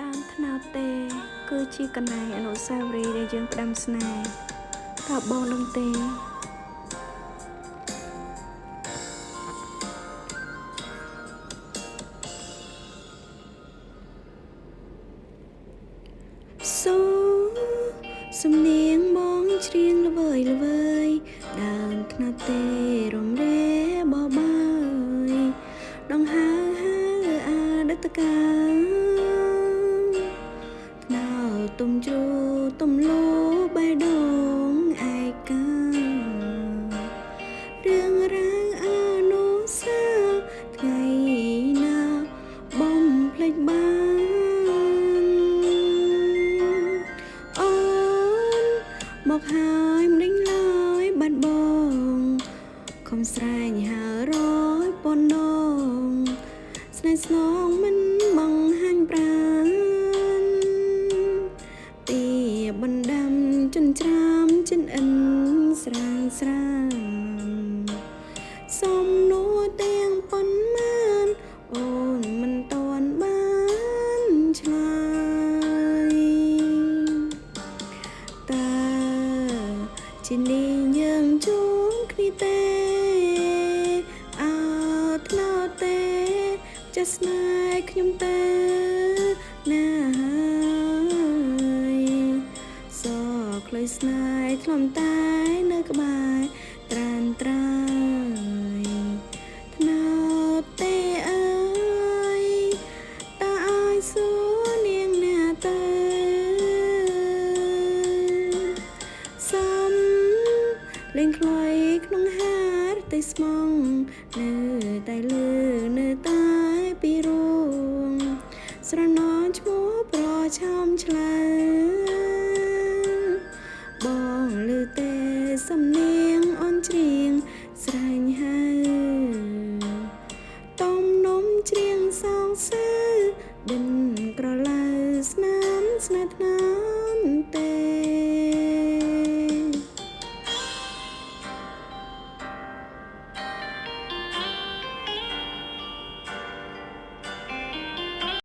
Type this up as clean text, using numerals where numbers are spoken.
ដើមត្នោតទេគឺជាកន្លែងអនុស្សាវរីយ៍ដែលយើងផ្ដាំស្នេហ៍តើបងដឹងទេសូសំនៀងបងច្រៀងល្វើយល្វើយដើមត្នោតទេរំរែបបើយដងហើអតីតកាលថ្នោតទុំជ្រូទុំលោបេះដូងឯការឿងរ៉ាវអនុស្សាវរីយ៍ថ្ងៃណាបំភ្លេចបានអូនមកហើយមិនដេញឡើយបាត់បងខំស្រែងហើរយប៉ុណ្ណងស្នេហ៍ស្នងមិនបង្ហាញប្រាណពីបណ្ដាំចិនច្រាមចិនអិនស្រាងស្រាងសំនួរទាំងប៉ុន្មានអូនមិនទាន់បានឆ្លើយតើជានេះយើងជួបគ្នាទេអើថ្នោតទេចាស់ស្នេហ៍ខ្ញុំទេណាហើយសក្លុយស្នេហ៍ខ្លំតែនៅក្បែរត្រានត្រើយថ្នោតទេអើយតើឲ្យសួរនាងណាទៅសំលេងខ្លុយក្នុងហារទៅស្មងនៅតែលើនៅតែពីរួងស្រណោឈ្មោះប្រឆោមឆ្លើបងឮទេសំនៀងអូនច្រៀងស្រែងហើតំនំច្រៀងសងសើដិន